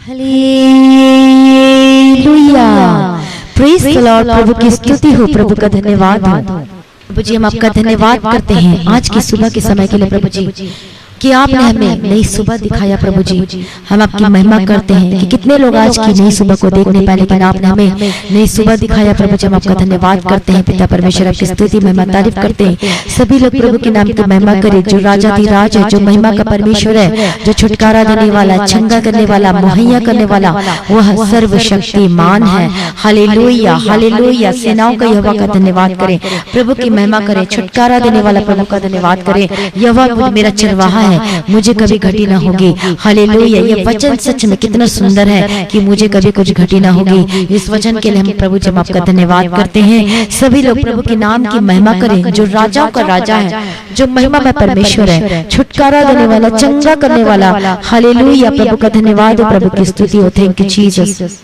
Hallelujah, praise the Lord. प्रभु की स्तुति हो, प्रभु का धन्यवाद हो। प्रभु जी, हम आपका धन्यवाद करते हैं आज की सुबह के समय के लिए प्रभु जी, कि आपने हमें नई सुबह दिखाया। प्रभु जी, हम आपकी महिमा करते हैं कि कितने लोग आज की नई सुबह को देख नहीं पाए, लेकिन आपने हमें नई सुबह दिखाया। प्रभु जी, हम आपका धन्यवाद करते हैं। पिता परमेश्वर, आपकी स्तुति महिमा तारीफ करते हैं। सभी लोग प्रभु के नाम की महिमा करें। जो राजाधिराज है, जो महिमा का परमेश्वर है, जो छुटकारा देने वाला, चंगा करने वाला, मुहैया करने वाला, वह सर्वशक्तिमान है। Hallelujah, hallelujah. सेनाओं का यहोवा का धन्यवाद करें, प्रभु की महिमा करें। छुटकारा देने वाला प्रभु का धन्यवाद करें। यहोवा मेरा चरवाहा है, मुझे कभी घटी ना होगी। हालेलुया। ये वचन सच में कितना सुंदर है कि मुझे कभी कुछ घटी ना होगी। इस वचन के लिए हम प्रभु जी आपका धन्यवाद करते हैं। सभी लोग प्रभु के नाम की महिमा करें। जो राजाओं का राजा है, जो महिमा में परमेश्वर है, छुटकारा देने वाला, चंगा करने वाला। हालेलुया। प्रभु का धन्यवाद हो, प्रभु की स्तुति हो। Thank you Jesus.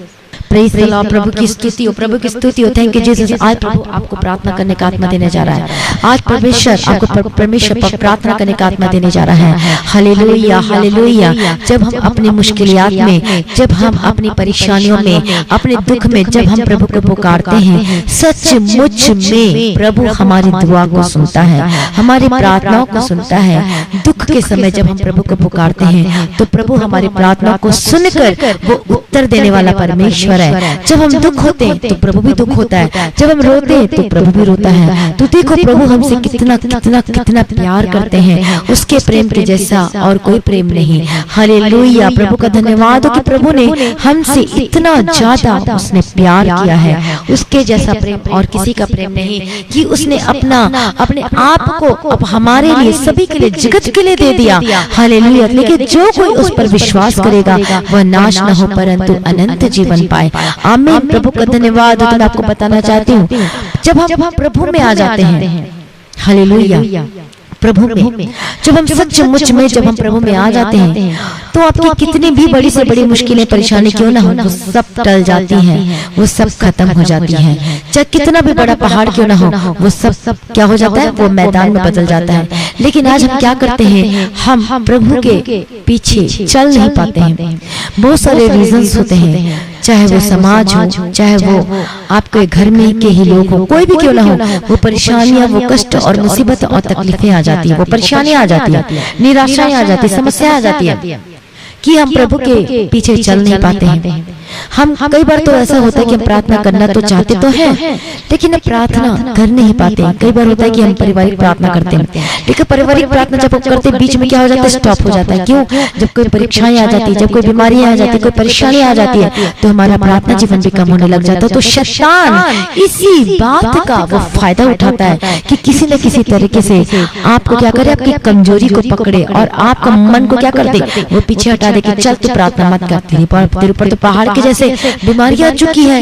Praise the Lord. प्रभु की स्तुति हो, प्रभु की स्तुति हो। Thank you Jesus. आज प्रभु आपको प्रार्थना करने का आत्मा देने जा रहा है। आज परमेश्वर आपको परमेश्वर पर प्रार्थना करने का आत्मा देने जा रहा है। Hallelujah, hallelujah. जब हम अपनी मुश्किलात में, जब हम अपनी परेशानियों में, अपने दुख में, जब हम प्रभु को पुकारते हैं, सचमुच में प्रभु हमारी दुआ को सुनता है, हमारी प्रार्थनाओं को सुनता है। दुख के समय जब हम प्रभु को पुकारते हैं तो प्रभु हमारी प्रार्थना को सुनकर वो उत्तर देने वाला परमेश्वर है। जब हम दुख होते हैं तो प्रभु भी दुख होता है, जब हम रोते हैं तो प्रभु भी रोता है। तो देखो प्रभु हमसे कितना कितना कितना प्यार करते हैं। उसके प्रेम के जैसा और कोई प्रेम नहीं। हालेलुया। प्रभु का धन्यवाद हो कि प्रभु ने हमसे इतना ज्यादा उसने प्यार किया है। उसके जैसा प्रेम और किसी का प्रेम नहीं, कि उसने अपने आप को अब हमारे लिए, सभी के लिए, जगत के लिए दे दिया। हालेलुया। लेकिन जो कोई उस पर विश्वास करेगा वह नाश न हो परंतु अनंत जीवन पाए। आमीन। प्रभु का धन्यवाद हो। तो मैं आपको बताना चाहती हूँ, जब हम प्रभु में आ जाते हैं, हालेलुया, प्रभु में जब हम सचमुच में जब हम प्रभु में आ जाते हैं तो आपकी कितनी भी बड़ी से बड़ी मुश्किलें, परेशानी क्यों ना हो, वो सब टल जाती हैं, वो सब खत्म हो जाती हैं। चाहे कितना भी बड़ा पहाड़ क्यों ना हो, वो सब क्या हो जाता है, वो मैदान में बदल जाता है। लेकिन आज हम क्या करते हैं, हम प्रभु के पीछे चल नहीं पाते हैं। बहुत सारे रीजंस होते हैं, चाहे वो समाज हो, चाहे वो आपके घर में के ही लोग हो, कोई भी क्यों ना हो, वो परेशानियां, वो कष्ट और मुसीबत और तकलीफें आ जाती है, वो परेशानियां आ जाती है, निराशाएं आ जाती है, समस्याएं आ जाती है कि हम प्रभु के पीछे चल नहीं पाते हैं। हम कई बार तो ऐसा होता है कि हम प्रार्थना करना तो चाहते तो हैं, लेकिन प्रार्थना कर नहीं पाते। कई बार होता है कि हम पारिवारिक प्रार्थना करते हैं, लेकिन पारिवारिक प्रार्थना जब करते हैं बीच में क्या हो जाता है, स्टॉप हो जाता है। क्यों? जब कोई परीक्षाएं आ जाती है, जब कोई बीमारियां आ जाती है, कोई परेशानी आ जाती है, तो हमारा प्रार्थना जीवन भी कम होने लग जाता है। तो शैतान इसी बात का वो फायदा उठाता है कि किसी न किसी तरीके से आपको क्या करे, आपकी कमजोरी को पकड़े और आपका मन को क्या कर दे, वो पीछे हटा दे कि चल तू प्रार्थना मत कर, तेरे ऊपर तो पहाड़ के जैसे बीमारियां आ चुकी है,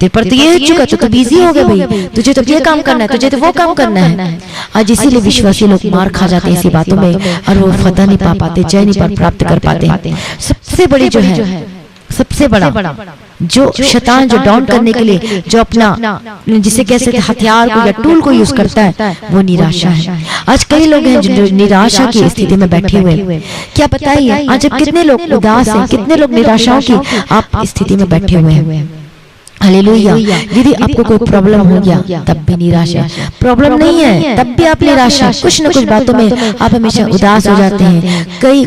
तेरे पर तो ये चुका, तो बिजी हो गए भाई, तुझे तो ये काम करना है, तुझे तो वो काम करना है। आज इसीलिए विश्वासी लोग मार खा जाते हैं ऐसी बातों में, और वो फतह नहीं पा पाते, जय नहीं प्राप्त कर पाते। सबसे बड़ी जो है, सबसे बड़ा जो शैतान जो डाउन करने के लिए जो अपना जिसे कैसे हथियार को या टूल को यूज करता है, वो निराशा है। आज कई लोग हैं जो निराशा की स्थिति में बैठे हुए। क्या बताइए आज जब कितने लोग उदास हैं, कितने लोग निराशाओं की आप स्थिति में बैठे हुए हैं। हालेलुया। यदि आपको कोई प्रॉब्लम हो गया तब भी निराशा, प्रॉब्लम नहीं है तब भी आप निराशा, कुछ न कुछ बातों में आप हमेशा उदास हो जाते हैं। कई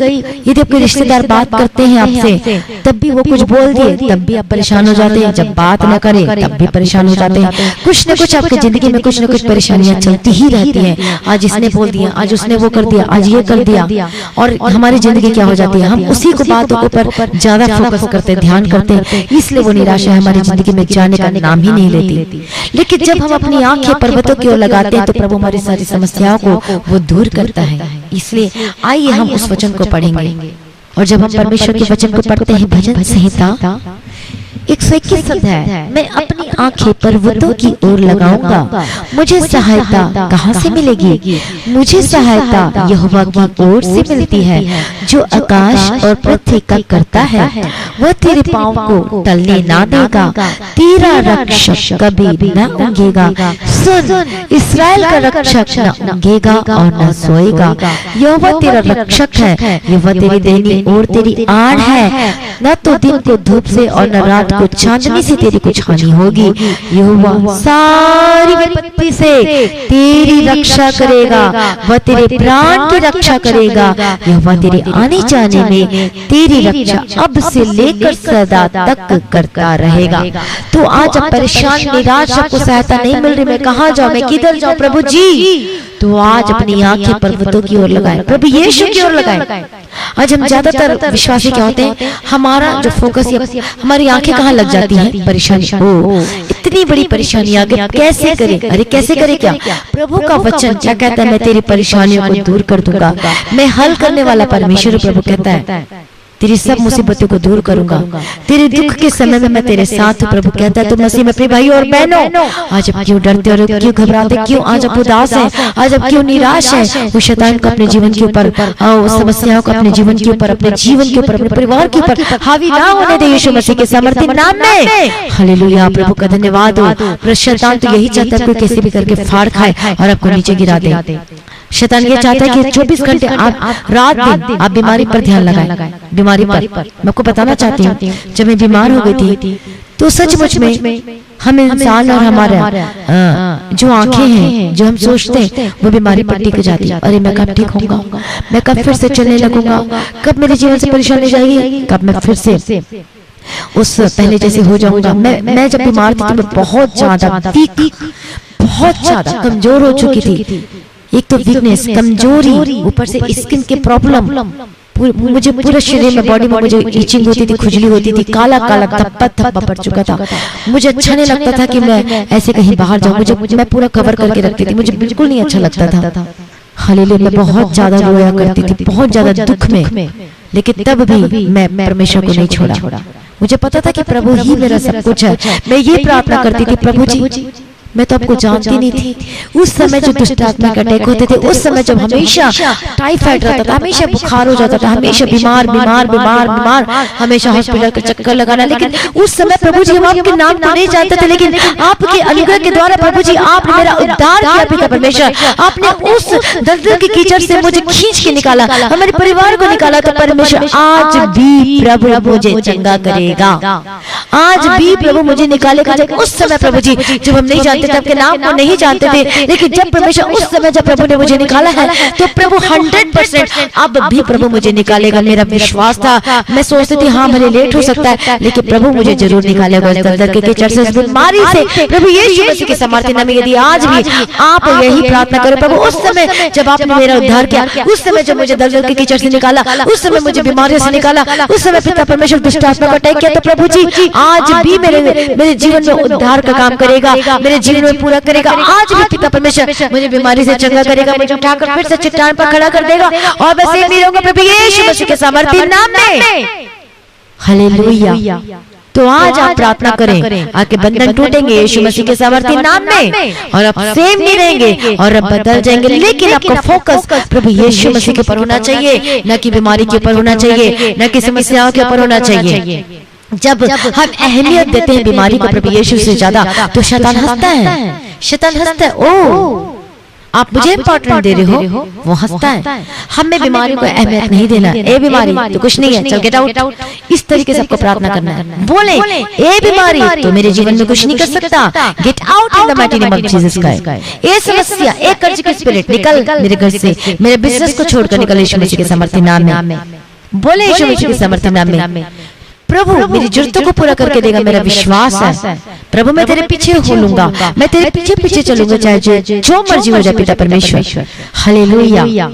यदि आपके रिश्तेदार बात करते हैं आपसे तब भी वो कुछ बोल दिए तब भी आप परेशान हो जाते हैं, जब बात न करे तब भी परेशान हो जाते हैं। कुछ न कुछ आपकी जिंदगी में कुछ न कुछ परेशानियां चलती ही रहती हैं। आज इसने बोल दिया, आज उसने वो कर दिया, आज ये कर दिया, और हमारी जिंदगी क्या हो जाती है, हम उसी को बातों के ऊपर ज्यादा फोकस करते, ध्यान करते हैं, इसलिए वो निराशा हमारी जिंदगी में जाने का नाम ही नहीं लेती। लेकिन जब हम अपनी आंखें पर्वतों की ओर लगाते हैं तो प्रभु हमारी सारी समस्याओं को वो दूर करता है। इसलिए आइए हम उस वचन को पढ़ेंगे, और जब हम परमेश्वर के वचन को पढ़ते हैं, भजन संहिता 121 है, मैं अपनी आंखें पर्वतों की ओर लगाऊंगा, मुझे सहायता कहाँ से मिलेगी? मुझे सहायता यहोवा की ओर से मिलती है, जो आकाश और पृथ्वी का करता है। वह तेरे पाँव को टलने ना देगा, तेरा रक्षक कभी न ऊँघेगा। सुन, इस्राएल का रक्षक न ऊँघेगा और न सोएगा। यहोवा तेरा रक्षक है, यहोवा तेरी दैनी ओर तेरी आड़ है। न तो दिन को धूप से और न रात को चांदनी से तेरी कुछ हानि होगी। यहोवा सारी विपत्ति से तेरी रक्षा करेगा, वह तेरे प्राण की रक्षा करेगा। यहोवा तेरे आने जाने में तेरी रक्षा अब से लेकर सदा तक करता रहेगा। तो आज अब परेशान निराश, आपको सहायता नहीं मिल रही, मैं कहाँ जाऊँ, मैं किधर जाऊँ प्रभु जी? तो आज अपनी आंखें पर्वतों की ओर लगाएं, प्रभु यीशु की ओर लगाएं। आज हम ज्यादातर विश्वासी क्या होते हैं, हमारा जो फोकस है, हमारी आंखें कहाँ लग जाती हैं? परेशानी। ओ इतनी बड़ी परेशानी आ गई, कैसे करे? अरे कैसे करे क्या? प्रभु का वचन क्या कहता है? मैं तेरी परेशानियों को दूर कर दूंगा, मैं हल करने वाला परमेश्वर प्रभु कहता है। तेरी सब मुसीबतों को दूर करूंगा, तेरे दुख के समय में मैं तेरे साथ हूं, प्रभु कहता है। तो मसीह में अपने भाई और बहनों, आज आप क्यों डरते और क्यों घबराते, क्यों आज आप उदास हैं, आज आप क्यों निराश हैं? वो शैतान को अपने जीवन के ऊपर, समस्याओं को अपने जीवन के ऊपर, अपने जीवन के ऊपर, अपने परिवार के ऊपर हावी ना होने दे यीशु मसीह के सामर्थ्य नाम में। हालेलुया, प्रभु का धन्यवाद हो। शैतान तो यही चाहता है, कैसे भी करके फाड़ खाए और आपको नीचे गिरा दे। शैतान ये चाहता है कि 24 घंटे आप रात दिन आप बीमारी पर ध्यान लगाएं, बीमारी पर। मैं आपको बताना चाहती हूँ, जब मैं बीमार हो गई थी तो सचमुच में हम इंसान और हमारा जो आंखें हैं, जो हम सोचते हैं, वो बीमारी पर टिक जाती है। अरे मैं कब ठीक होऊंगा, मैं कब फिर से चलने लगूंगा, कब मेरे जीवन से परेशानी जाएगी, कब मैं फिर से उस पहले जैसे हो जाऊंगा। मैं जब बीमार थी तो मैं बहुत ज्यादा बहुत ज्यादा कमजोर हो चुकी थी। एक तो वीकनेस, कमजोरी, ऊपर से स्किन के प्रॉब्लम, मुझे पूरे शरीर में, बॉडी में मुझे इचिंग होती थी, खुजली होती थी, काला काला धब्बा पड़ चुका था। मुझे अच्छा नहीं लगता था कि मैं ऐसे कहीं बाहर जाऊं, मुझे मैं पूरा कवर करके रखती थी, मुझे बिल्कुल नहीं अच्छा लगता था। हालेलुया, मैं बहुत ज्यादा रोया करती थी, बहुत ज्यादा दुख में, लेकिन तब भी मैं परमेश्वर को नहीं छोड़ा। मुझे पता था कि प्रभु ही मेरा सब कुछ है। मैं ये प्रार्थना करती थी, प्रभु जी मैं तो आपको जानती नहीं थी। उस समय जो दुष्ट आत्मा के अटैक होते थे, उस समय जब हमेशा टाइफाइड रहता था, हमेशा बुखार हो जाता था, हमेशा बीमार, हमेशा हॉस्पिटल का चक्कर लगाना, लेकिन उस समय प्रभु जी हम आपके नाम को नहीं जानते थे, लेकिन आपके अनुग्रह के द्वारा प्रभु जी आपने मेरा उद्धार किया। पिता परमेश्वर, आपने उस दलदल के कीचड़ से मुझे खींच के निकाला, हमारे परिवार को निकाला। तो परमेश्वर आज भी प्रभु मुझे चंगा करेगा, आज भी प्रभु मुझे निकालेगा। जब उस समय प्रभु जी, जब हम नहीं जानते थे, आपके नाम को नहीं जानते थे, लेकिन जब परमेश्वर उस समय जब प्रभु ने मुझे निकाला है, तो प्रभु 100% अब भी प्रभु मुझे निकालेगा। मेरा विश्वास था, मैं सोचती थी हाँ भले लेट हो सकता है, लेकिन प्रभु मुझे जरूर निकालेगा इस दलदल के कीचड़ से, इस बीमारी से। प्रभु यीशु मसीह के सामर्थ्य नाम में यदि आज भी आप यही प्रार्थना करें, प्रभु उस समय जब आपने मेरा उद्धार किया, उस समय जब मुझे दलदल के कीचड़ से निकाला, उस समय मुझे बीमारियों से निकाला, उस समय पिता परमेश्वर दुष्ट आत्मा को अटैक किया, तो प्रभु जी आज भी मेरे जीवन में उद्धार का काम करेगा, मेरे जीवन में पूरा करेगा। आज भी पिता परमेश्वर मुझे बीमारी से चंगा करेगा, मुझे उठाकर फिर से चट्टान पर खड़ा कर देगा, और मैं सेम ही रहूंगा प्रभु यीशु मसीह के सामर्थ्य नाम में। हालेलुया। तो आज आप प्रार्थना करें, आपके बंधन टूटेंगे यीशु मसीह के सामर्थ्य नाम में, और आप सेम नहीं रहेंगे और अब बदल जाएंगे। लेकिन आपका फोकस प्रभु यीशु मसीह के ऊपर होना चाहिए, न कि बीमारी के ऊपर होना चाहिए, न कि समस्याओं के ऊपर होना चाहिए। जब हम अहमियत देते हैं बीमारी को प्रभु यीशु से ज्यादा, तो शैतान हंसता है, शैतान हंसता है। ओ आप मुझे इंपॉर्टेंट दे रहे हो, वो हंसता है। हमें बीमारी को अहमियत नहीं देना। ए बीमारी तो कुछ नहीं है, चल गेट आउट। इस तरीके से आपको प्रार्थना करना है। बोले ए बीमारी तो मेरे जीवन में कुछ नहीं कर सकता, get out in the mighty name of Jesus Christ. ए समस्या, ए कर्ज की स्पिरिट निकल मेरे घर से, मेरे बिजनेस को छोड़कर निकल यीशु मसीह के सामर्थ्य नाम में। बोले यीशु मसीह के सामर्थ्य नाम में। प्रभु मेरी जरूरतों को पूरा करके देगा, मेरा विश्वास है। प्रभु मैं तेरे पीछे होलूंगा, मैं तेरे पीछे पीछे चलूंगा, चाहे जो मर्जी हो जाए पिता परमेश्वर। हालेलुया,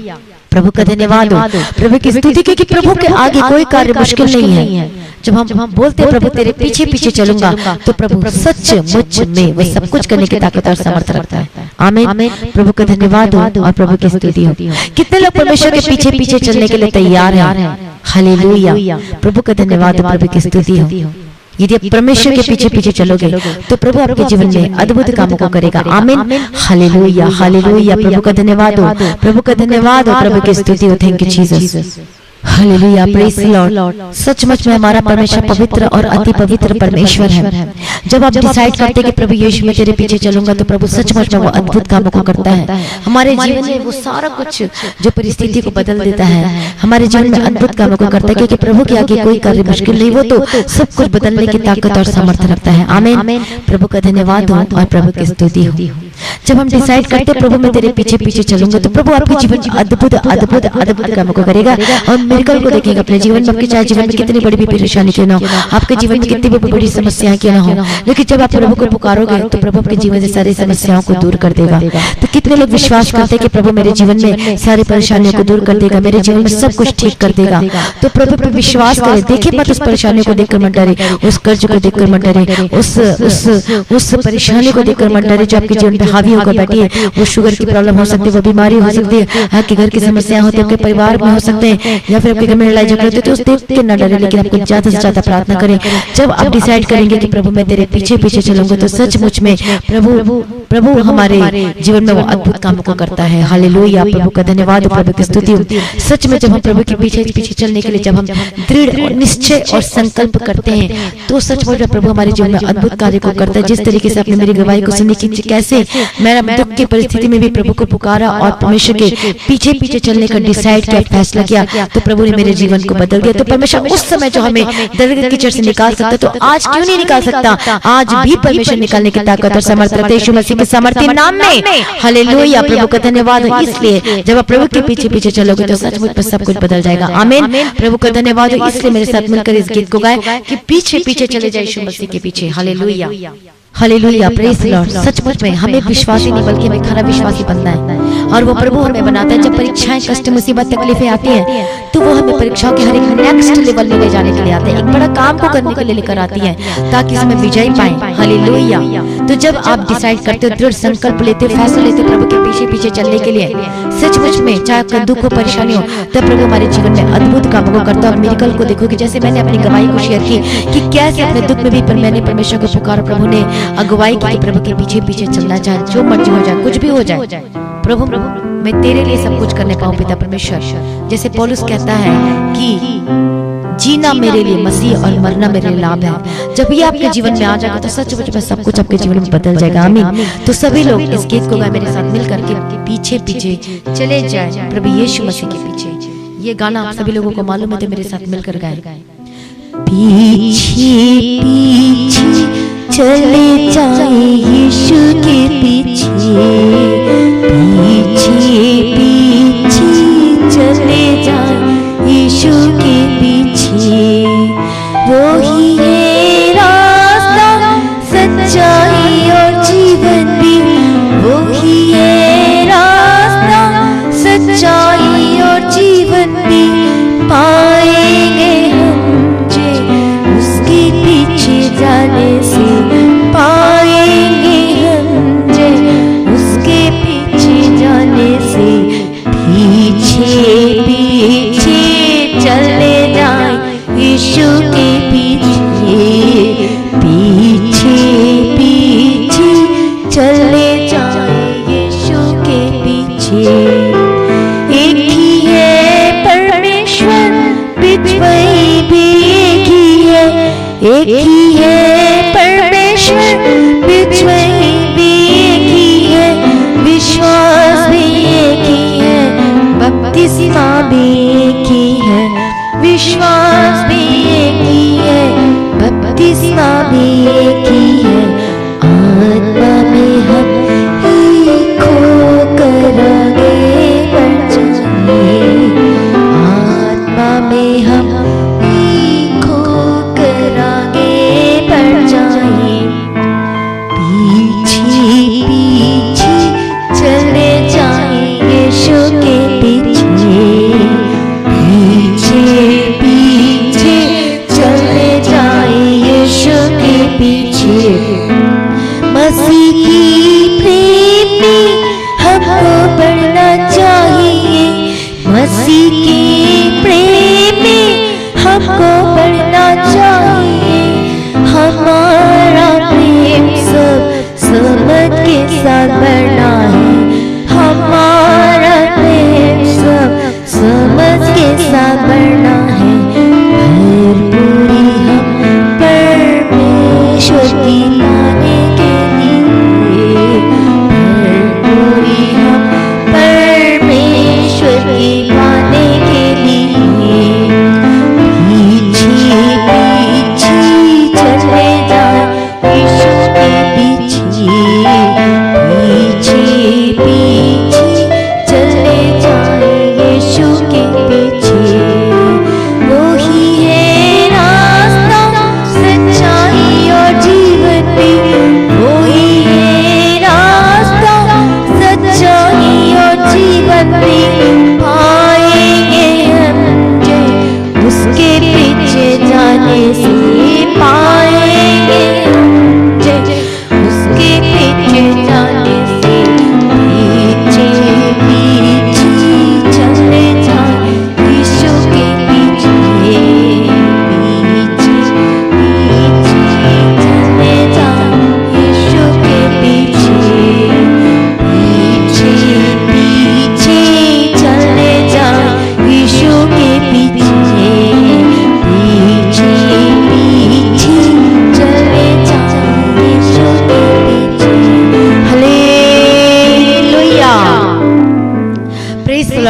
प्रभु का धन्यवाद हो, प्रभु की स्तुति, क्योंकि प्रभु के आगे कोई कार्य मुश्किल नहीं है। जब हम बोलते हैं प्रभु तेरे पीछे पीछे चलूंगा, तो प्रभु सच मुझ में वो सब कुछ करने की ताकत और समर्थ रखता है। आमीन। प्रभु का धन्यवाद हो और प्रभु की स्तुति हो। कितने लोग परमेश्वर के पीछे पीछे चलने के लिए तैयार हैं? हालेलुया, प्रभु का धन्यवाद हो, प्रभु की स्तुति हो। यदि आप परमेश्वर के पीछे पीछे चलोगे तो प्रभु आपके जीवन में अद्भुत कामों को करेगा। आमीन, हालेलुया, हालेलुया। प्रभु का धन्यवाद हो, प्रभु का धन्यवाद हो, प्रभु की स्तुति हो। Thank you Jesus, hallelujah, praise the Lord. सचमुच में हमारा परमेश्वर पवित्र और अति पवित्र परमेश्वर है। जब आप डिसाइड करते कि प्रभु यीशु मैं तेरे पीछे चलूंगा तो प्रभु सचमुच में वो अद्भुत कामों को करता है हमारे जीवन में। वो सारा कुछ जो परिस्थिति को बदल देता है हमारे जीवन में अद्भुत कामों को करता है, क्योंकि प्रभु के आगे कोई कार्य मुश्किल नहीं। वो तो सब कुछ बदलने की ताकत और सामर्थ्य रखता है। आमीन, प्रभु का धन्यवाद हो और प्रभु की स्तुति हो। जब हम डिसाइड करते प्रभु मैं तेरे पीछे पीछे चलूंगा तो प्रभु आपके जीवन में अद्भुत अद्भुत अद्भुत कामों को करेगा और मिरेकल को देखेगा अपने जीवन में। आपके चाहे जीवन में कितनी बड़ी भी परेशानी क्यों ना हो, आपके जीवन में कितनी भी बड़ी समस्याएं क्यों ना हो, लेकिन जब आप प्रभु को पुकारोगे तो प्रभु आपके जीवन से सारी समस्याओं को दूर कर देगा। तो कितने लोग विश्वास करते हैं कि प्रभु मेरे जीवन में सारी परेशानियों को दूर कर देगा, मेरे जीवन में सब कुछ ठीक कर देगा। तो प्रभु पे विश्वास करें। देखिए मत उस परेशानी को देखकर मत डरे, उस कर्ज को देखकर मत डरे, उस परेशानी को देखकर मत डरे जो आपके जीवन पे हावी होकर बैठी है। वो शुगर की प्रॉब्लम हो सकती है, वो बीमारी हो सकती है, आपके घर की समस्या होती है, आपके परिवार में हो सकते हैं, या फिर आपके घर में लड़ाई झगड़े होते हैं। तो उस देख के न डरे, लेकिन आपको ज्यादा से ज्यादा प्रार्थना करें। जब आप डिसाइड करेंगे कि प्रभु मैं तेरे पीछे पीछे चलूंगा तो सचमुच में प्रभु हमारे जीवन में वो अद्भुत कामों को करता है। हालेलुया, प्रभु का धन्यवाद, प्रभु की स्तुति हो। सच में जब हम प्रभु के पीछे पीछे चलने के लिए जब हम दृढ़ निश्चय और संकल्प करते हैं तो सचमुच में प्रभु हमारे जीवन में अद्भुत कार्य को करता है। जिस तरीके से आपने मेरी गवाही को सुनी कि कैसे मैंने दुख की परिस्थिति में भी प्रभु को पुकारा और परमेश्वर के पीछे पीछे चलने का डिसाइड किया, फैसला किया, तो प्रभु ने मेरे जीवन को बदल दिया। तो परमेश्वर उस समय जो हमें दरिद्र कीचड़ से निकाल सकता तो आज क्यों नहीं निकाल सकता? आज भी परमेश्वर निकालने की ताकत और समर्थ रखते यीशु मसीह के सामर्थ्य नाम में। हालेलुया, प्रभु का धन्यवाद। इसलिए जब आप प्रभु के पीछे पीछे चलोगे तो सचमुच में सब कुछ बदल जाएगा। आमीन, प्रभु का धन्यवाद। इसलिए मेरे साथ मिलकर इस गीत को गाए कि पीछे पीछे चले जाए यीशु मसीह के पीछे। Hallelujah, hallelujah, praise the Lord. सचमुच में हमें विश्वास ही नहीं बल्कि हमें खरा विश्वासी बनना है और वो प्रभु हमें बनाता है। जब परीक्षाएं, कष्ट, मुसीबत, तकलीफें आती हैं तो वो हमें परीक्षाओं के हर एक नेक्स्ट लेवल में ले जाने के लिए आते हैं, एक बड़ा काम को करने के लिए लेकर आती है ताकि इसमें विजय पाएं। हालेलुया। तो जब आप डिसाइड करते हो, दृढ़ संकल्प लेते हो, फैसला लेते हो प्रभु के पीछे पीछे चलने के लिए, सचमुच में चाहे आपका दुख हो, परेशानी हो, तब प्रभु हमारे जीवन में अद्भुत कामों को करता है। मिरेकल को देखोगे, जैसे मैंने अपनी गवाही को शेयर की कि कैसे अपने दुख में भी पर मैंने परमेश्वर को पुकारा, प्रभु ने अगुवाई की, प्रभु के पीछे पीछे चलना, चाहे जो मर्जी हो जाए, कुछ भी हो जाए, प्रभु मैं तेरे लिए सब कुछ करने पाऊं पिता परमेश्वर। जैसे पौलुस कहता है कि जीना मेरे लिए मसीह और मरना मेरे लिए लाभ है। जब ये आपके जीवन में आ जाएगा तो सचमुच में सब कुछ आपके जीवन में बदल जाएगा। आमीन। तो सभी लोग इस गीत को गाए मेरे साथ मिल करके, पीछे पीछे चले जाए प्रभु यीशु मसीह के पीछे। ये गाना आप सभी लोगों को मालूम है तो मेरे साथ मिलकर गाए। पीछे पीछे चले जाए यीशु के पीछे, पीछे पीछे चले जाए यीशु के पीछे। वो ही है रास्ता, सच्चाई और जीवन भी, वो ही है रास्ता, सच्चाई और जीवन भी। पाएंगे हम जे उसके पीछे जाने से, पाएंगे हम जे उसके पीछे जाने से। पीछे पीछे चले जाए यीशु के पीछे, पीछे पीछे चले जाए यीशु के पीछे। एक ही है परमेश्वर, बिचवाई भी एक ही है, एक ही है परमेश्वर, बिचवाई भी एक ही है, विश्वास भी एक ही है, बपतिस्मा भी एक ही है, विश्वास भी एक ही है, बपतिस्मा भी एक ही है। आत्मा में हम एक होकर आगे बढ़ जाएं, आत्मा में हम एक होकर आगे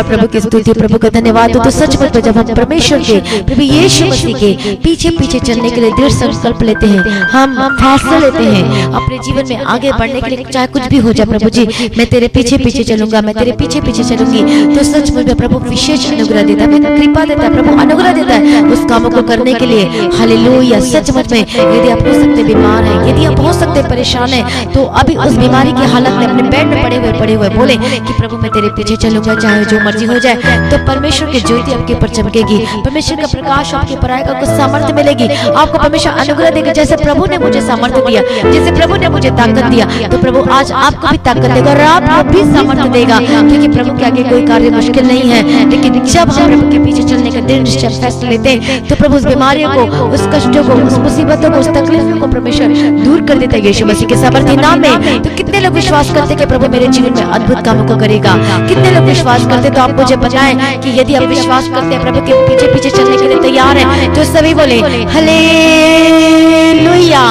लॉर्ड, प्रभु की स्तुति, प्रभु का धन्यवाद हो। तो सचमुच में जब हम परमेश्वर के प्रभु यीशु मसीह के पीछे पीछे चलने के लिए दृढ़ संकल्प लेते हैं, हम फैसला लेते हैं अपने जीवन में आगे बढ़ने के लिए, चाहे कुछ भी हो जाए, प्रभु जी मैं तेरे पीछे पीछे चलूंगा, मैं तेरे पीछे पीछे चलूंगी, तो सचमुच में प्रभु विशेष अनुग्रह देता है, कृपा देता है, प्रभु अनुग्रह देता है उस कामों को करने के लिए। हालेलुया। सचमुच में यदि आप हो सकते बीमार हैं, यदि आप हो सकते परेशान हैं, तो अभी उस बीमारी की हालत में अपने बेड में पड़े हुए बोले कि प्रभु मैं तेरे पीछे चलूंगा, चाहे जो मर्जी हो जाए। तो परमेश्वर की ज्योति आपके ऊपर चमकेगी, परमेश्वर का प्रकाश आपके ऊपर आएगा, आपको सामर्थ्य मिलेगी, आपको परमेश्वर अनुग्रह देगा। जैसे प्रभु ने मुझे सामर्थ्य दिया, जैसे प्रभु ने मुझे ताकत दिया, तो प्रभु आज आपको भी ताकत देगा और आपको भी सामर्थ्य देगा, क्योंकि प्रभु के आगे कोई कार्य मुश्किल नहीं है। लेकिन जब हम प्रभु के पीछे चलने का दृढ़ निश्चय फैसला लेते हैं, तो प्रभु उस बीमारियों को, उस कष्टों को, उस मुसीबतों को, उस तकलीफों को परमेश्वर दूर कर देता है यीशु मसीह के सामर्थ्य नाम में। तो कितने लोग विश्वास करते कि प्रभु मेरे जीवन में अद्भुत कामों को करेगा? कितने लोग विश्वास करते? तो आप मुझे बताएं कि यदि आप विश्वास करते हैं, प्रभु के पीछे पीछे चलने के लिए तैयार हैं, तो सभी बोले हालेलुया।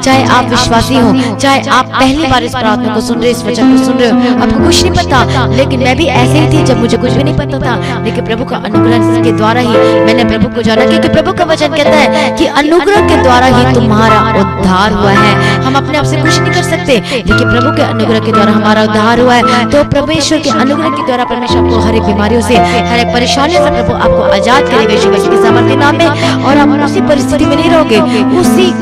चाहे आप विश्वासी हो, चाहे आप पहली बार इस प्रार्थना को सुन रहे, इस वचन को सुन रहे हो, आपको कुछ नहीं पता, लेकिन मैं भी ऐसे ही थी जब मुझे कुछ भी नहीं पता था, लेकिन प्रभु का अनुग्रह के द्वारा ही मैंने प्रभु को जाना, क्योंकि प्रभु का वचन कहता है कि अनुग्रह के द्वारा ही तुम्हारा उद्धार हुआ है। हम अपने आप से कुछ नहीं कर सकते, लेकिन प्रभु के अनुग्रह के द्वारा हमारा उद्धार हुआ है। तो परमेश्वर के अनुग्रह के द्वारा परमेश्वर आपको हर एक बीमारियों से, हर एक परेशानियों से प्रभु आपको आजाद करेगा यीशु मसीह के सामर्थ्य नाम में। और आप उसी परिस्थिति में नहीं रहोगे, उसी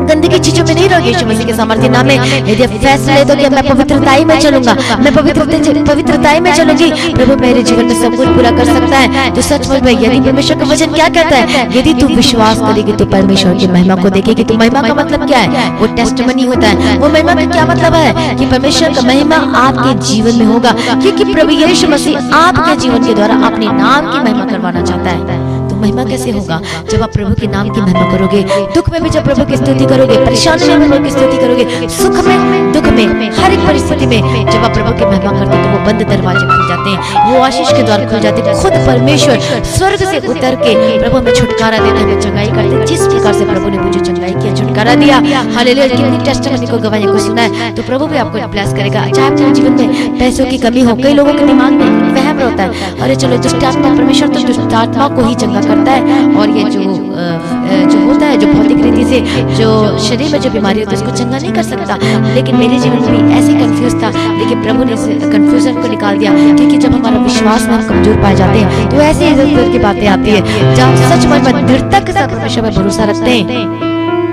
गंदगी चीजों में नहीं रहोगे यीशु मसीह के सामर्थ्य नाम में। यदि फैसला ले दोगे मैं पवित्रताई में चलूंगा, मैं पवित्रताई में चलूंगी, प्रभु मेरे जीवन में सब कुछ पूरा कर सकता है। तो सचमुच में यदि परमेश्वर का वचन क्या कहता है, यदि तू विश्वास करेगी तो परमेश्वर की महिमा को देखेगी। तो महिमा का मतलब क्या है? वो टेस्टिमनी होता है। वो महिमा का क्या मतलब है? कि परमेश्वर का महिमा आपके जीवन में होगा, क्योंकि प्रभु यीशु मसीह आपके जीवन के द्वारा अपने नाम की महिमा करवाना चाहता है। महिमा कैसे होगा? जब आप प्रभु के नाम की महिमा करोगे, दुख में भी जब प्रभु की स्तुति करोगे, परेशानी में प्रभु की स्तुति करोगे, सुख में, दुख में, हर एक परिस्थिति में जब आप प्रभु की महिमा करते हो, तो वो बंद दरवाजे खुल जाते हैं, वो आशीष के द्वार खुल जाते हैं। खुद परमेश्वर स्वर्ग से उतर के प्रभु में छुटकारा देते हुए चंगाई करते हैं। जिस प्रकार से प्रभु ने मुझे चंगाई किया, छुटकारा दिया, हालेलुया, कितनी टेस्टिमनी को, गवाही को सुना है, तो प्रभु भी आपको ब्लेस करेगा। चाहे आपके जीवन में पैसों की कमी हो, कई लोगों के दिमाग में वहम होता है, अरे चलो दुष्ट आत्मा, परमेश्वर तो दुष्ट आत्मा को ही चंगा करता है, और ये जो होता है, जो भौतिक रीति से जो शरीर में जो बीमारी होती है उसको चंगा नहीं कर सकता। लेकिन मेरे जीवन में भी ऐसे कंफ्यूज था, लेकिन प्रभु ने कंफ्यूजन को निकाल दिया, क्योंकि जब हमारा विश्वास में हम कमजोर पाए जाते हैं, तो ऐसी इधर की बातें आती है, जब हम सच में दृढ़ता के साथ परमेश्वर में भरोसा रखते हैं,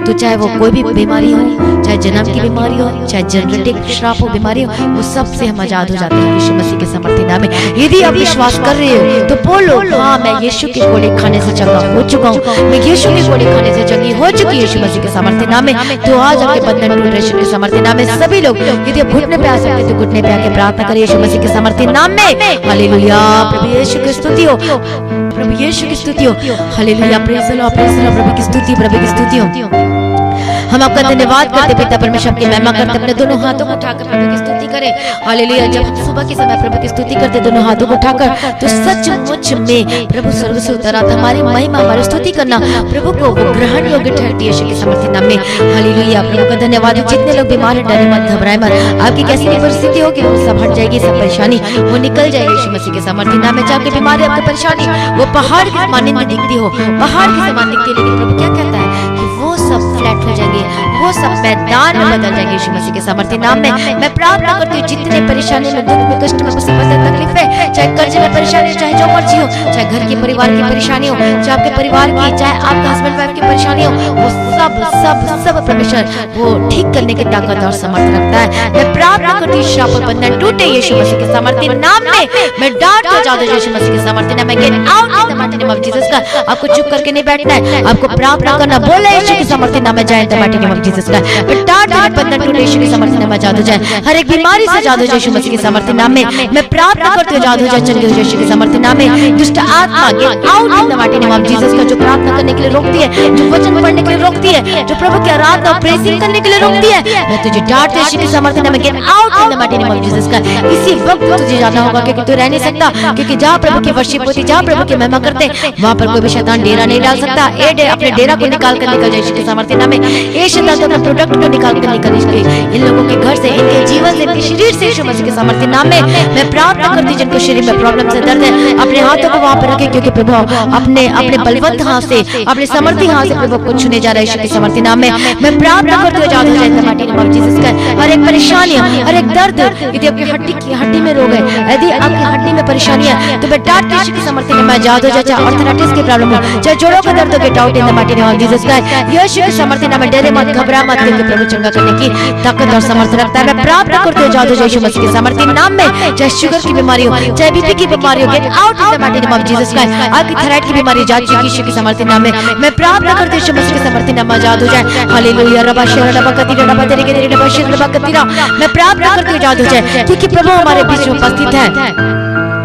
तो चाहे वो कोई भी बीमारी हो, चाहे जन्म की बीमारी हो, चाहे जेनेटिक श्राप हो, बीमारी हो, वो सब से हम आजाद हो जाते हैं यीशु मसीह के सामर्थ्य नाम में। यदि आप विश्वास कर रहे हो तो बोलो, हाँ मैं यीशु की गोली खाने से चंगा हो चुका हूँ, मैं यीशु की गोली खाने से चंगी हो चुकी यीशु मसीह के सामर्थ्य नाम में। तो आज आपके बंधन टूट रहे यीशु के सामर्थ्य नाम में। सभी लोग यदि आप घुटने पे आ सकते तो घुटने पे आके प्रार्थना करिए यीशु मसीह के सामर्थ्य नाम में। हालेलुया, प्रभु यीशु की स्तुति हो, प्रभु यीशु की स्तुति हो, hallelujah, praise the Lord, praise the Lord, प्रभु की स्तुति, प्रभु की स्तुति हो। हम आपका धन्यवाद करते पिता परमेश्वर की महिमा करते, अपने दोनों हाथों को उठाकर प्रभु की स्तुति करें। हालेलुया, जब हम सुबह के समय प्रभु की स्तुति करते दोनों हाथों को उठाकर, तो सचमुच में प्रभु स्वर्ग से उतर आता। हमारी महिमा, हमारी स्तुति करना प्रभु को वो ग्रहण योग्य ठहरती है यीशु के सामर्थ्य नाम में। हालेलुया, प्रभु का धन्यवाद। जितने लोग बीमार हैं, डरे मत, घबराए मत, आपकी कैसी भी परिस्थिति होगी वो सब हट जाएगी, सब परेशानी वो निकल जाएगी यीशु मसीह के सामर्थ्य नाम में। चाहे आपकी बीमारी, आपकी परेशानी वो पहाड़ की समान में दिखती हो, पहाड़ की समान दिखती है, लेकिन प्रभु क्या कहता है कि वो सब फ्लैट हो जाएंगे, वो सब मैदान में बदल जाएंगे यीशु मसीह के सामर्थ्य नाम में। मैं प्रार्थना करती हूँ जितने परेशानी में, दुख में, कष्ट में, मुसीबत में, तकलीफ है, चाहे कर्ज में परेशानी, चाहे जो मर्जी हो, चाहे घर के परिवार की परेशानी हो, चाहे आपके परिवार की, चाहे आपका हस्बैंड वाइफ की परेशानी हो, वो सब सब सब परमेश्वर वो ठीक करने की ताकत और समर्थ रखता है। मैं प्रार्थना करती हूँ श्राप और बंधन टूटे यीशु मसीह के सामर्थ्य नाम में। मैं डांट को जादू यीशु मसीह के सामर्थ्य नाम में। Gate out in the mighty name of Jesus का। आपको चुप करके नहीं बैठना है, आपको प्रार्थना करना, बोले यीशु के सामर्थ्य नाम में जाए इन the mighty name of Jesus का। डांट और बंधन टूटे यीशु के सामर्थ्य नाम में आजाद हो जाए, हर एक बीमारी से आजाद हो जाए यीशु मसीह के सामर्थ्य नाम में। मैं प्रार्थना करती हूँ आजाद हो जाए, चंगे हो जाए यीशु के सामर्थ्य नाम में। दुष्ट आत्मा gate out in the mighty name of Jesus का, जो प्रार्थना करने के लिए रोकती है, जो वचन पढ़ने के लिए रोकती है, जो प्रभु की आराधना और प्रेज़िंग करने के लिए रोकती है, मैं तुझे डांट यीशु के सामर्थ्य नाम में। Gate out in the mighty name of Jesus का। इसी वक्त तुझे जाना होगा, क्योंकि तू रह नहीं सकता, क्योंकि जहाँ प्रभु की वर्शिप होती, जहाँ प्रभु की महिमा करते, वहाँ पर कोई भी शैतान डेरा नहीं डाल सकता। अपने डेरा को निकाल कर निकल जाए यीशु के सामर्थ्य नाम में। ये शैतान अपने प्रोडक्ट को निकाल कर निकल इन लोगों के घर से, इनके जीवन से, इनके शरीर से यीशु मसीह के सामर्थ्य नाम में मैं प्रार्थना करती हूँ जिनको शरीर में प्रॉब्लम से दर्द है अपने हाथों को वहां पर रखें, क्योंकि प्रभु अपने अपने बलवंत हाथ से, अपने समर्थी हाथ से प्रभु को छूने जा रहे हैं यीशु के सामर्थ्य नाम में मैं प्रार्थना करती हूँ। जादू जाए माटी नाम जीसस का हर एक परेशानी, हर एक दर्द, यदि आपकी हड्डी में रोग है, यदि आपकी हड्डी में परेशानी है तो बेटा यीशु के सामर्थ्य में मैं जादू जाए, चाहे आर्थराइटिस की प्रॉब्लम हो, चाहे जोड़ों का दर्द हो, get out in the mighty name of Jesus Christ. यीशु के सामर्थ्य नाम में डरे मत, घबरा मत, क्योंकि प्रभु चंगा करने की ताकत और सामर्थ्य रखता है। मैं प्रार्थना करती हूँ जादू यीशु मसीह के सामर्थ्य नाम में, चाहे शुगर की बीमारी हो, चाहे बीपी की बीमारी हो, get out in the mighty name of Jesus Christ. आपकी थायराइड की बीमारी जा चुकी यीशु के सामर्थ्य नाम में मैं प्रार्थना करती हूँ यीशु मसीह के सामर्थ्य नाम में जादू जाए। हालेलुया रबा शेरा रबा कतीरा रबा तेरे के तेरे रबा शेरा रबा कतीरा मैं प्रार्थना करती हूँ जादू जाए, क्योंकि प्रभु हमारे बीच में उपस्थित है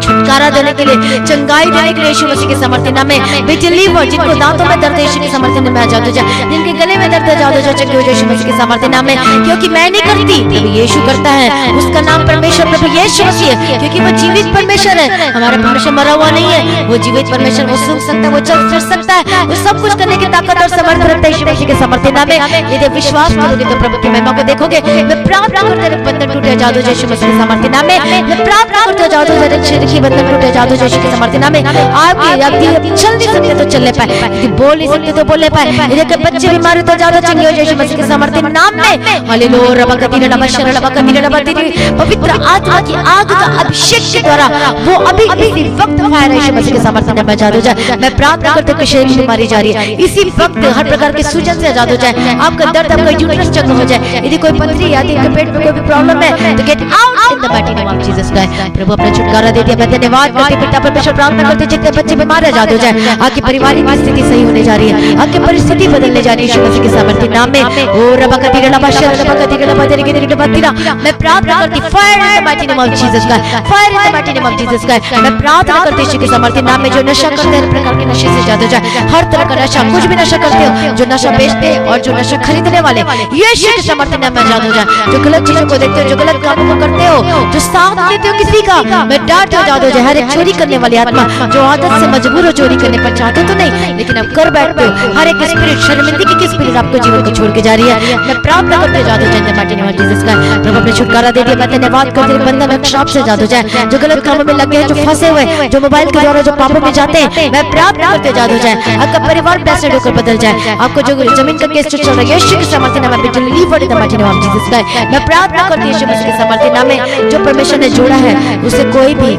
छुटकारा देने के लिए, चंगाई देने के लिए यीशु मसीह के सामर्थ्य नाम में बिलीवर जिनको दांतों में दर्द है यीशु के सामर्थ्य नाम में जादू जाए, जिनके गले में दर्द है जादू जाए चंगे हो जाए यीशु मसीह के सामर्थ्य नाम में, क्योंकि मैं नहीं करती प्रभु यीशु करता है। उसका नाम परमेश्वर प्रभु यीशु मसीह है, क्योंकि वो जीवित परमेश्वर है। हमारा परमेश्वर मरा हुआ नहीं है, वो जीवित परमेश्वर, वो सुन सकता है, वो चल फिर सकता है, वो सब कुछ करने की ताकत और समर्थ रखता है यीशु मसीह के सामर्थ्य नाम में। यदि विश्वास करोगे तो प्रभु की महिमा को देखोगे। मैं प्रार्थना करते हैं बंधन टूटे जादू जाए यीशु मसीह के सामर्थ्य नाम में मैं प्रार्थना करते जादू जाए शरीर की बंधन टूटे जादू यीशु के सामर्थ्य नाम में। आपकी चल नहीं सकते तो चलने पाए, यदि बोल नहीं सकते तो बोलने पाए, यदि बच्चे बीमार तो ज्यादा चंगे हो जाए यीशु मसीह के सामर्थ्य नाम में। हालेलुया रबा कतीरा रबा शेरा रबा कतीरा रबा तेरी पवित्र आत्मा की आग का अभिषेक के द्वारा वो अभी इसी वक्त फायर है यीशु मसीह के सामर्थ्य नाम में जादू जाए। मैं प्रार्थना करते कि शरीर की बीमारी जा रही है इसी वक्त हर प्रकार के सूजन से आजाद हो जाए, आपका दर्द, आपका यूट्रस चंगा हो जाए, यदि कोई पथरी या आपके पेट में कोई भी प्रॉब्लम है तो get out in the mighty name of Jesus Christ. प्रभु अपना छुटकारा दे दिया। मैं धन्यवाद करती पिता परमेश्वर, प्रार्थना करते जितने बच्चे बीमार आजाद हो जाए, आपकी पारिवारिक स्थिति सही होने जा रही है, आपकी परिस्थिति बदलने जा रही है यीशु मसीह के सामर्थ्य नाम में। ओ रबा कतीरा रबा शेरा रबा कतीरा रबा तेरे के तेरे रबा तेरा मैं प्रार्थना करती fire in the mighty name of Jesus Christ, fire in the mighty name of Jesus Christ. मैं प्रार्थना करती यीशु के सामर्थ्य नाम में जो नशा करते हैं, हर प्रकार के नशे से आजाद हो जाए, हर तरह का नशा, कुछ भी नशा करते हो, जो नशा बेचते हैं और जो नशा खरीदने वाले यीशु के सामर्थ्य नाम में आजाद हो जाए। जो गलत चीजों को देखते हो, जो गलत कामों को करते हो, जो साथ देते हो किसी का, मैं डांट आजाद हो जाए। हर एक चोरी करने वाली आत्मा जो आदत से मजबूर हो चोरी करने पर, चाहते तो नहीं लेकिन अब कर बैठते हो, हर एक स्पिरिट, शर्मिंदगी की स्पिरिट आपको जीवन को छोड़ के जा रही है। मैं प्रार्थना करते आजाद हो जाए माटी नेम ऑफ जीसस का। प्रभु अपने छुटकारा दे दिया। मैं धन्यवाद करते हैं बंधन और श्राप से आजाद हो जाए, जो गलत कामों में लगे हैं, जो फंसे हुए, जो मोबाइल के द्वारा जो पापों में जाते हैं, मैं प्रार्थना करते आजाद हो जाए। आपका परिवार ब्लेस्ड होकर बदल जाए, आपको जो जमीन का केस चल रहा है यीशु के सामर्थ्य नाम में deliver in the mighty name of Jesus का। मैं प्रार्थना करती हूं यीशु मसीह के सामर्थ्य नाम में, जो परमेश्वर ने जोड़ा है उसे कोई भी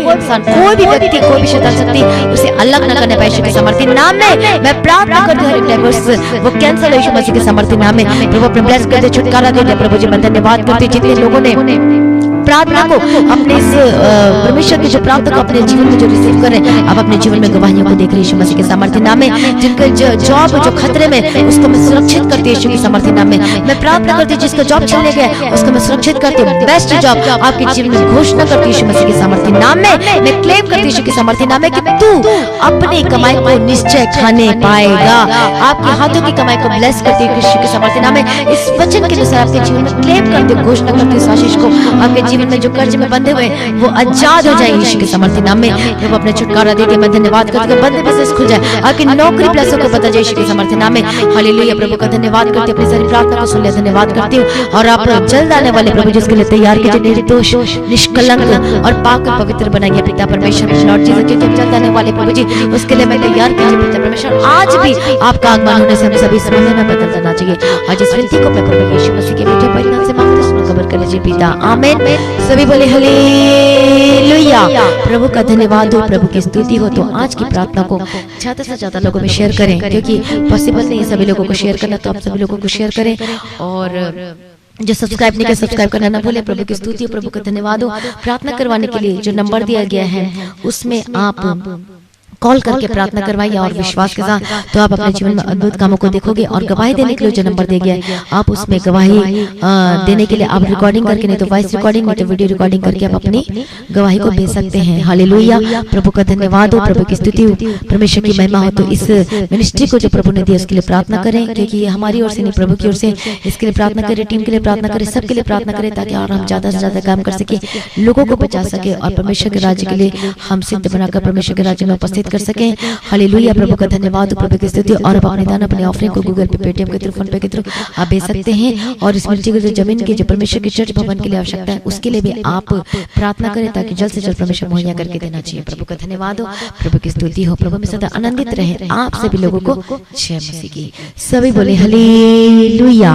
इंसान, कोई भी व्यक्ति, कोई भी शैतान शक्ति उसे अलग न करने पाए यीशु के सामर्थ्य नाम में। मैं प्रार्थना करती हूं हर डाइवोर्स वो कैंसिल हो यीशु मसीह के सामर्थ्य नाम में। प्रभु अपने ब्लेस कर दे, छुटकारा दे दे। प्रभु जी मैं धन्यवाद करती हूं जितने लोगों ने प्रार्थना को अपने इस परमेश्वर की जो प्रार्थना को अपने जीवन में जो रिसीव करें, आप अपने जीवन में गवाहियों को देख रहे यीशु मसीह के सामर्थ्य नाम में। जिनके जॉब जो खतरे में, उसको मैं सुरक्षित करती हूं यीशु के सामर्थ्य नाम में। मैं प्रार्थना करती हूं जिसको जॉब चलने गया उसको मैं सुरक्षित करती हूं, बेस्ट जॉब आपके जीवन में घोषणा करती हूं यीशु मसीह के सामर्थ्य नाम में। मैं क्लेम करती हूं यीशु के सामर्थ्य नाम में कि तू अपनी कमाई को निश्चय खाने पाएगा। आपके हाथों की कमाई को ब्लेस करती हूं यीशु के सामर्थ्य नाम में। इस वचन के अनुसार आपके जीवन में क्लेम करती हूं, घोषणा करती हूं इस आशीष को। आपके जीवन में जो कर्ज में बंधे हुए वो आजाद हो जाए यीशु के सामर्थ्य नाम में। जब अपने छुटकारा दे दिया, मैं धन्यवाद करती हूं बंधे बिजनेस खुल जाए, आपकी नौकरी प्लस को बता जाए यीशु के सामर्थ्य नाम में। हालेलुया। प्रभु का धन्यवाद करती हूं, अपनी सारी प्रार्थना को सुन लिया, धन्यवाद करती हूं। और आप जल्द आने वाले प्रभु जिसके लिए तैयार कीजिए, निर्दोष, निष्कलंक और पाक और पवित्र बनाइए पिता परमेश्वर। लॉर्ड जीसस क्योंकि हम जल्द आने वाले प्रभु जी, उसके लिए मैं तैयार कीजिए पिता परमेश्वर। आज भी आपका आगमन होने से हम सभी समय में बदल जाना चाहिए। आज इस विनती को मैं प्रभु यीशु मसीह के मीठे परिणाम से मांगते सुनो कबर कर लीजिए पिता, आमीन। सभी बोले हालेलुया। प्रभु का धन्यवाद हो, प्रभु की स्तुति हो। तो आज की प्रार्थना को ज्यादा से ज्यादा लोगों में शेयर करें, क्योंकि पॉसिबल नहीं है सभी लोगों को शेयर करना, तो आप सभी लोगों को शेयर करें। और जो सब्सक्राइब नहीं किया सब्सक्राइब करना ना भूले। प्रभु की स्तुति हो, प्रभु का धन्यवाद हो। प्रार्थना करवाने के लिए जो नंबर दिया गया है उसमें आप कॉल करके प्रार्थना करवाइए और विश्वास के साथ, तो आप अपने जीवन में अद्भुत कामों को देखोगे। और गवाही देने के लिए जो नंबर दिया गया है आप उसमें गवाही देने के लिए आप रिकॉर्डिंग करके, नहीं तो वॉइस रिकॉर्डिंग, नहीं तो वीडियो रिकॉर्डिंग करके आप अपनी गवाही को भेज सकते हैं। हालेलुया। प्रभु का धन्यवाद हो, प्रभु की स्तुति हो, परमेश्वर की महिमा हो। तो इस मिनिस्ट्री को जो प्रभु ने दिया उसके लिए प्रार्थना करें, क्योंकि ये हमारी ओर से नहीं प्रभु की ओर से। इसके लिए प्रार्थना करें, टीम के लिए प्रार्थना करें, सबके लिए प्रार्थना करें, ताकि और हम ज्यादा से ज्यादा काम कर सके, लोगों को बचा सके और परमेश्वर के राज्य के लिए हम सिद्ध बनाकर परमेश्वर के राज्य में उपस्थित उपस्थित कर सकें। हालेलुया, प्रभु का धन्यवाद, प्रभु की स्तुति। और अब अपने दान अपने ऑफरिंग को गूगल पे, पेटीएम के थ्रू, फोन पे के थ्रू आप भेज सकते हैं। और इस मिर्ची की जो जमीन की जो परमेश्वर की चर्च भवन के लिए आवश्यकता है उसके लिए भी आप प्रार्थना करें ताकि जल्द से जल्द परमेश्वर मुहैया करके देना चाहिए। प्रभु का धन्यवाद हो, प्रभु की स्तुति हो, प्रभु में सदा आनंदित रहे। आप सभी लोगों को जय मसीह की। सभी बोले हालेलुया।